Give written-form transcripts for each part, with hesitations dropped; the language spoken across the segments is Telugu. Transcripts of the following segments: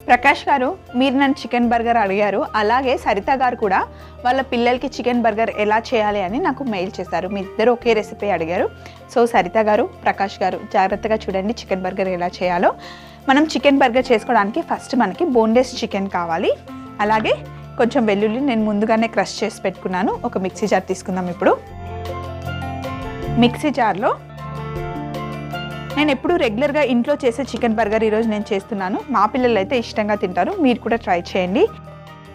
ప్రకాష్ గారు, మీరు నన్ను చికెన్ బర్గర్ అడిగారు. అలాగే సరిత గారు కూడా వాళ్ళ పిల్లలకి చికెన్ బర్గర్ ఎలా చేయాలి అని నాకు మెయిల్ చేశారు. మీ ఇద్దరు ఒకే రెసిపీ అడిగారు. సో సరిత గారు, ప్రకాష్ గారు జాగ్రత్తగా చూడండి చికెన్ బర్గర్ ఎలా చేయాలో. మనం చికెన్ బర్గర్ చేసుకోవడానికి ఫస్ట్ మనకి బోన్లెస్ చికెన్ కావాలి. అలాగే కొంచెం వెల్లుల్లి నేను ముందుగానే క్రష్ చేసి పెట్టుకున్నాను. ఒక మిక్సీ జార్ తీసుకుందాం. ఇప్పుడు మిక్సీ జార్లో నేను ఎప్పుడు రెగ్యులర్గా ఇంట్లో చేసే చికెన్ బర్గర్ ఈరోజు నేను చేస్తున్నాను. మా పిల్లలు అయితే ఇష్టంగా తింటారు, మీరు కూడా ట్రై చేయండి.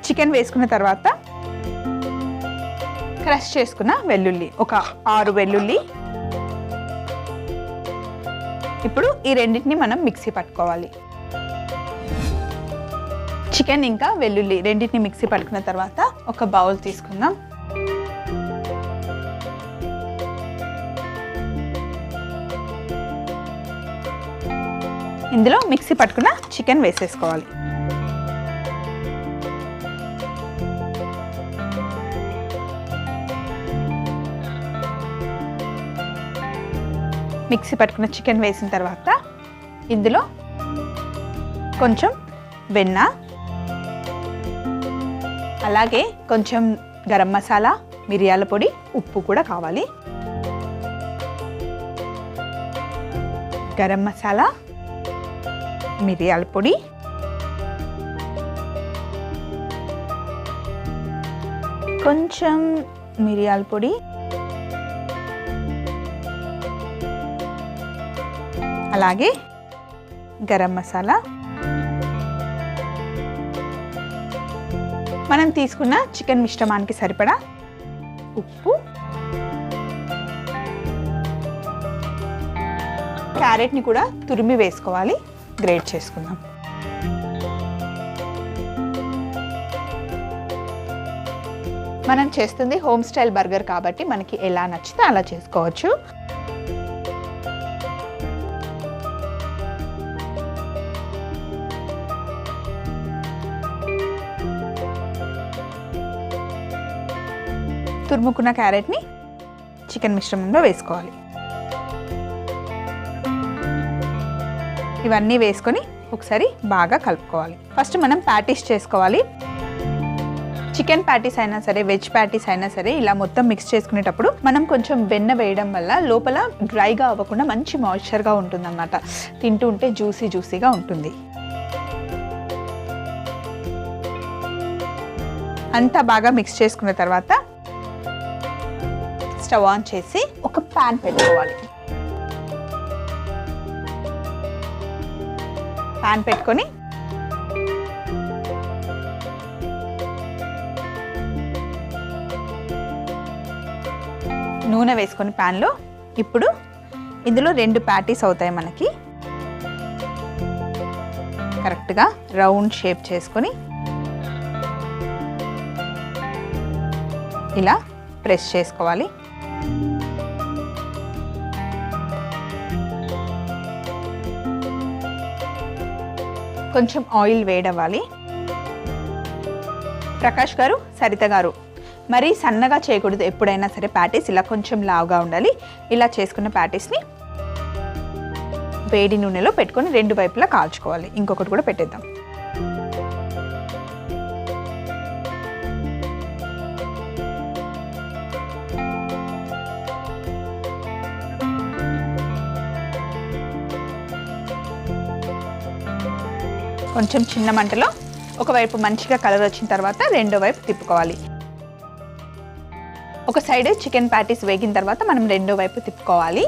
చికెన్ వేసుకున్న తర్వాత క్రష్ చేసుకున్న వెల్లుల్లి, ఒక 6 వెల్లుల్లి. ఇప్పుడు ఈ రెండింటిని మనం మిక్సీ పట్టుకోవాలి. చికెన్ ఇంకా వెల్లుల్లి రెండింటిని మిక్సీ పట్టుకున్న తర్వాత ఒక బౌల్ తీసుకుందాం. ఇందులో మిక్సీ పట్టుకున్న చికెన్ వేసేసుకోవాలి. మిక్సీ పట్టుకున్న చికెన్ వేసిన తర్వాత ఇందులో కొంచెం వెన్న, అలాగే కొంచెం గరం మసాలా, మిరియాల పొడి, ఉప్పు కూడా కావాలి. గరం మసాలా, మిరియాల పొడి, కొంచెం మిరియాల పొడి, అలాగే గరం మసాలా, మనం తీసుకున్న చికెన్ మిశ్రమానికి సరిపడా ఉప్పు, క్యారెట్ని కూడా తురిమి వేసుకోవాలి. గ్రేట్ చేసుకుందాం. మనం చేస్తుంది హోమ్ స్టైల్ బర్గర్ కాబట్టి మనకి ఎలా నచ్చితే అలా చేసుకోవచ్చు. తురుముకున్న క్యారెట్ని చికెన్ మిశ్రమంలో వేసుకోవాలి. ఇవన్నీ వేసుకొని ఒకసారి బాగా కలుపుకోవాలి. ఫస్ట్ మనం ప్యాటీస్ చేసుకోవాలి. చికెన్ ప్యాటీస్ అయినా సరే, వెజ్ ప్యాటీస్ అయినా సరే, ఇలా మొత్తం మిక్స్ చేసుకునేటప్పుడు మనం కొంచెం వెన్న వేయడం వల్ల లోపల డ్రైగా అవ్వకుండా మంచి మాయిశ్చర్గా ఉంటుంది అన్నమాట. తింటూ ఉంటే జ్యూసీగా ఉంటుంది. అంతా బాగా మిక్స్ చేసుకున్న తర్వాత స్టవ్ ఆన్ చేసి ఒక ప్యాన్ పెట్టుకోవాలి. ప్యాన్ పెట్టుకొని నూనె వేసుకొని ప్యాన్లో ఇప్పుడు ఇందులో 2 ప్యాటీస్ అవుతాయి మనకి. కరెక్ట్గా రౌండ్ షేప్ చేసుకొని ఇలా ప్రెస్ చేసుకోవాలి. కొంచెం ఆయిల్ వేడవ్వాలి. ప్రకాష్ గారు, సరిత గారు, మరి సన్నగా చేయకూడదు ఎప్పుడైనా సరే. ప్యాటీస్ ఇలా కొంచెం లావుగా ఉండాలి. ఇలా చేసుకున్న ప్యాటీస్ని వేడి నూనెలో పెట్టుకొని 2 వైపులా కాల్చుకోవాలి. ఇంకొకటి కూడా పెట్టేద్దాం. కొంచెం చిన్న మంటలో ఒకవైపు మంచిగా కలర్ వచ్చిన తర్వాత రెండో వైపు తిప్పుకోవాలి. ఒక సైడ్ చికెన్ ప్యాటీస్ వేగిన తర్వాత మనం రెండో వైపు తిప్పుకోవాలి.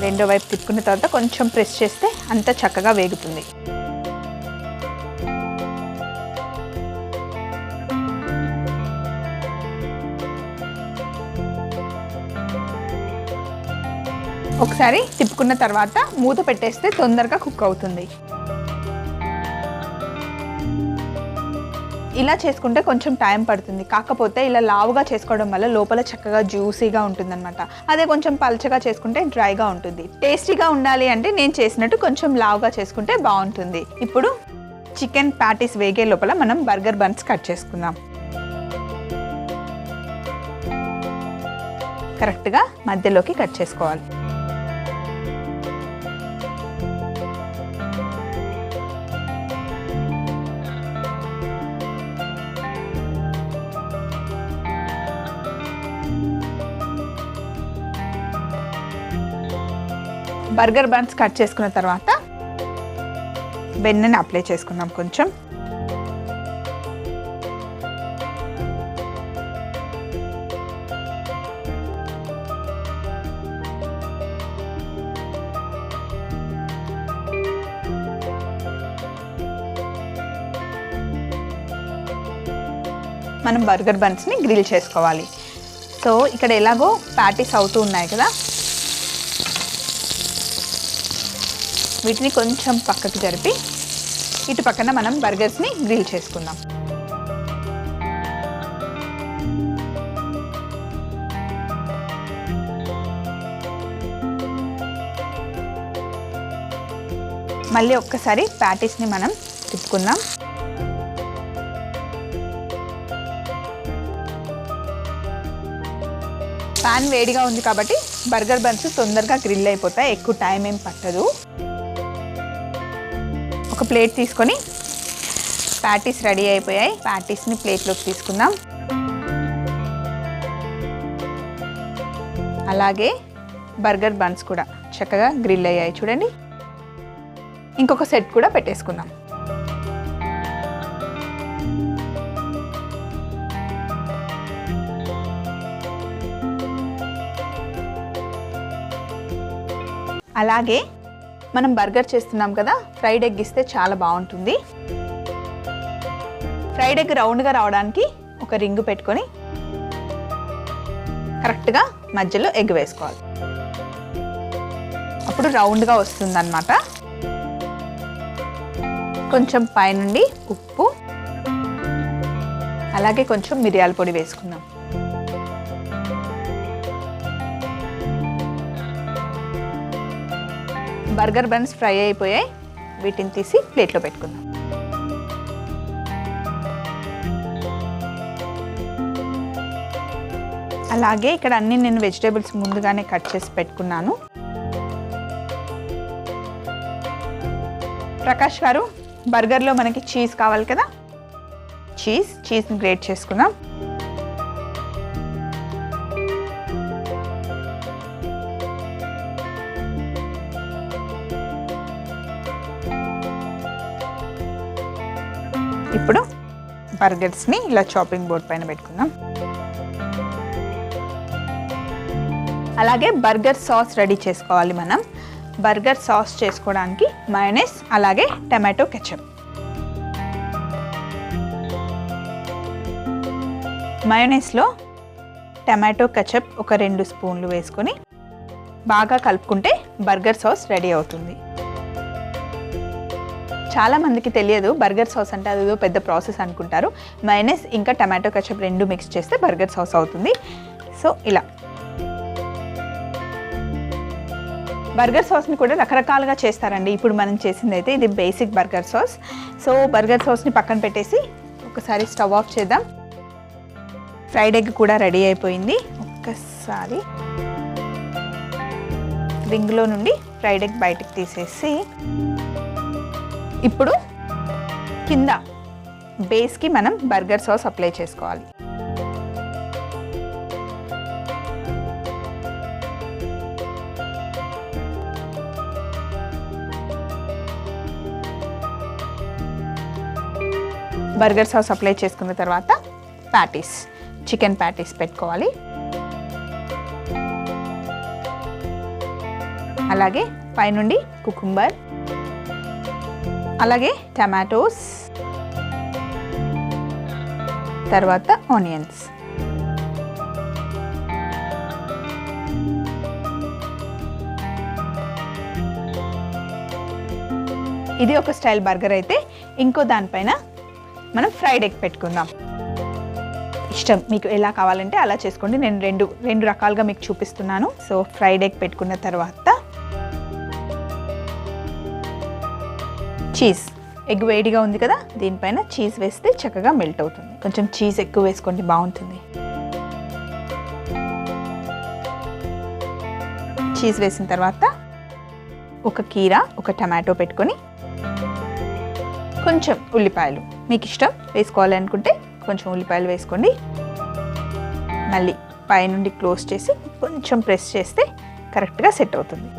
రెండో వైపు తిప్పుకున్న తర్వాత కొంచెం ప్రెస్ చేస్తే అంత చక్కగా వేగుతుంది. ఒకసారి తిప్పుకున్న తర్వాత మూత పెట్టేస్తే తొందరగా కుక్ అవుతుంది. ఇలా చేసుకుంటే కొంచెం టైం పడుతుంది. కాకపోతే ఇలా లావుగా చేసుకోవడం వల్ల లోపల చక్కగా జ్యూసీగా ఉంటుందన్నమాట. అదే కొంచెం పల్చగా చేసుకుంటే డ్రైగా ఉంటుంది. టేస్టీగా ఉండాలి అంటే నేను చేసినట్టు కొంచెం లావుగా చేసుకుంటే బాగుంటుంది. ఇప్పుడు చికెన్ ప్యాటీస్ వేగే లోపల మనం బర్గర్ బన్స్ కట్ చేసుకుందాం. కరెక్ట్గా మధ్యలోకి కట్ చేసుకోవాలి. బర్గర్ బన్స్ కట్ చేసుకున్న తర్వాత వెన్నని అప్లై చేసుకుందాం. కొంచెం మనం బర్గర్ బన్స్ని గ్రిల్ చేసుకోవాలి. సో ఇక్కడ ఎలాగో ప్యాటీస్ అవుతూ ఉన్నాయి కదా, వీటిని కొంచెం పక్కకు జరిపి ఇటు పక్కన మనం బర్గర్స్ని గ్రిల్ చేసుకుందాం. మళ్ళీ ఒక్కసారి ప్యాటీస్ని మనం తిప్పుకుందాం. పాన్ వేడిగా ఉంది కాబట్టి బర్గర్ బన్స్ తొందరగా గ్రిల్ అయిపోతాయి, ఎక్కువ టైం ఏం పట్టదు. ఒక ప్లేట్ తీసుకొని ప్యాటీస్ రెడీ అయిపోయాయి. ప్యాటీస్ని ప్లేట్లోకి తీసుకుందాం. అలాగే బర్గర్ బన్స్ కూడా చక్కగా గ్రిల్ అయ్యాయి చూడండి. ఇంకొక సెట్ కూడా పెట్టేసుకుందాం. అలాగే మనం బర్గర్ చేస్తున్నాం కదా, ఫ్రైడ్ ఎగ్ ఇస్తే చాలా బాగుంటుంది. ఫ్రైడ్ ఎగ్ రౌండ్గా రావడానికి ఒక రింగ్ పెట్టుకొని కరెక్ట్గా మధ్యలో ఎగ్ వేసుకోవాలి. అప్పుడు రౌండ్గా వస్తుంది అన్నమాట. కొంచెం పైనుండి ఉప్పు, అలాగే కొంచెం మిరియాల పొడి వేసుకుందాం. బర్గర్ బన్స్ ఫ్రై అయిపోయాయి. వీటిని తీసి ప్లేట్లో పెట్టుకుందాం. అలాగే ఇక్కడ అన్ని నేను వెజిటేబుల్స్ ముందుగానే కట్ చేసి పెట్టుకున్నాను. ప్రకాష్ గారు, బర్గర్లో మనకి చీజ్ కావాలి కదా, చీజ్ని గ్రేట్ చేసుకుందాం. ఇప్పుడు బర్గర్స్ని ఇలా చాపింగ్ బోర్డ్ పైన పెట్టుకుందాం. అలాగే బర్గర్ సాస్ రెడీ చేసుకోవాలి. మనం బర్గర్ సాస్ చేసుకోవడానికి మయోనైస్ అలాగే టమాటో కెచప్. మయోనైస్లో టమాటో కెచప్ ఒక 2 స్పూన్లు వేసుకొని బాగా కలుపుకుంటే బర్గర్ సాస్ రెడీ అవుతుంది. చాలా మందికి తెలియదు బర్గర్ సాస్ అంటే అదేదో పెద్ద ప్రాసెస్ అనుకుంటారు. మయోనైస్ ఇంకా టమాటో కెచప్ 2 మిక్స్ చేస్తే బర్గర్ సాస్ అవుతుంది. సో ఇలా బర్గర్ సాస్ని కూడా రకరకాలుగా చేస్తారండి. ఇప్పుడు మనం చేసింది అయితే ఇది basic burger sauce. So burger సాస్ని పక్కన పెట్టేసి ఒకసారి స్టవ్ ఆఫ్ చేద్దాం. ఫ్రైడ్ ఎగ్ కూడా రెడీ అయిపోయింది. ఒక్కసారి రింగ్లో నుండి ఫ్రైడ్ ఎగ్ బయటకు తీసేసి ఇప్పుడు కింద బేస్కి మనం బర్గర్ సాస్ అప్లై చేసుకోవాలి. బర్గర్ సాస్ అప్లై చేసుకున్న తర్వాత ప్యాటీస్, చికెన్ ప్యాటీస్ పెట్టుకోవాలి. అలాగే పైనుండి కుకుంబర్, అలాగే టమాటోస్, తర్వాత ఆనియన్స్. ఇది ఒక స్టైల్ బర్గర్ అయితే ఇంకో దానిపైన మనం ఫ్రైడ్ ఎగ్ పెట్టుకుందాం. ఇష్టం మీకు ఎలా కావాలంటే అలా చేసుకోండి. నేను రెండు రకాలుగా మీకు చూపిస్తున్నాను. సో ఫ్రైడ్ ఎగ్ పెట్టుకున్న తర్వాత చీజ్, ఎగ్ వేడిగా ఉంది కదా, దీనిపైన చీజ్ వేస్తే చక్కగా మెల్ట్ అవుతుంది. కొంచెం చీజ్ ఎక్కువ వేసుకోండి, బాగుంటుంది. చీజ్ వేసిన తర్వాత ఒక కీరా, ఒక టమాటో పెట్టుకొని కొంచెం ఉల్లిపాయలు, మీకు ఇష్టం వేసుకోవాలి అనుకుంటే కొంచెం ఉల్లిపాయలు వేసుకోండి. మళ్ళీ పైనుండి క్లోజ్ చేసి కొంచెం ప్రెస్ చేస్తే కరెక్ట్గా సెట్ అవుతుంది.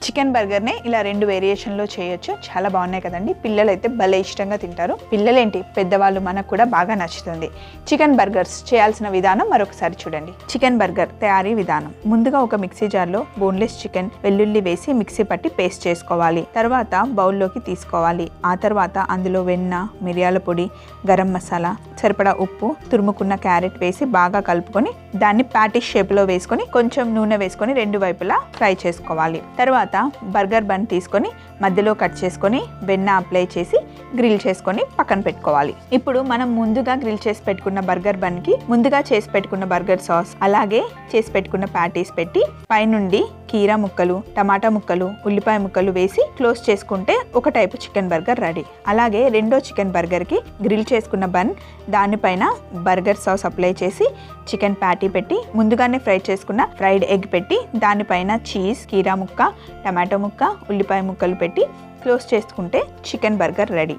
చికెన్ బర్గర్ని ఇలా 2 వేరియేషన్లో చేయొచ్చు. చాలా బాగున్నాయి కదండి. పిల్లలు అయితే భలే ఇష్టంగా తింటారు. పిల్లలేంటి, పెద్దవాళ్ళు మనకు కూడా బాగా నచ్చుతుంది. చికెన్ బర్గర్స్ చేయాల్సిన విధానం మరొకసారి చూడండి. చికెన్ బర్గర్ తయారీ విధానం: ముందుగా ఒక మిక్సీ జార్లో బోన్లెస్ చికెన్, వెల్లుల్లి వేసి మిక్సీ పట్టి పేస్ట్ చేసుకోవాలి. తర్వాత బౌల్లోకి తీసుకోవాలి. ఆ తర్వాత అందులో వెన్న, మిరియాల పొడి, గరం మసాలా, సరిపడా ఉప్పు, తురుముకున్న క్యారెట్ వేసి బాగా కలుపుకొని దాన్ని ప్యాటిస్ షేప్లో వేసుకొని కొంచెం నూనె వేసుకొని 2 వైపులా ఫ్రై చేసుకోవాలి. తర్వాత బర్గర్ బన్ తీసుకొని మధ్యలో కట్ చేసుకొని వెన్న అప్లై చేసి గ్రిల్ చేసుకొని పక్కన పెట్టుకోవాలి. ఇప్పుడు మనం ముందుగా గ్రిల్ చేసి పెట్టుకున్న బర్గర్ బన్కి ముందుగా చేసి పెట్టుకున్న బర్గర్ సాస్, అలాగే చేసి పెట్టుకున్న ప్యాటీస్ పెట్టి పైనుండి కీరా ముక్కలు, టమాటా ముక్కలు, ఉల్లిపాయ ముక్కలు వేసి క్లోజ్ చేసుకుంటే ఒక టైపు చికెన్ బర్గర్ రెడీ. అలాగే రెండో చికెన్ బర్గర్కి గ్రిల్ చేసుకున్న బన్, దానిపైన బర్గర్ సాస్ అప్లై చేసి చికెన్ ప్యాటీ పెట్టి ముందుగానే ఫ్రై చేసుకున్న ఫ్రైడ్ ఎగ్ పెట్టి దానిపైన చీజ్, కీరా ముక్క, టమాటో ముక్క, ఉల్లిపాయ ముక్కలు పెట్టి క్లోజ్ చేసుకుంటే చికెన్ బర్గర్ రెడీ.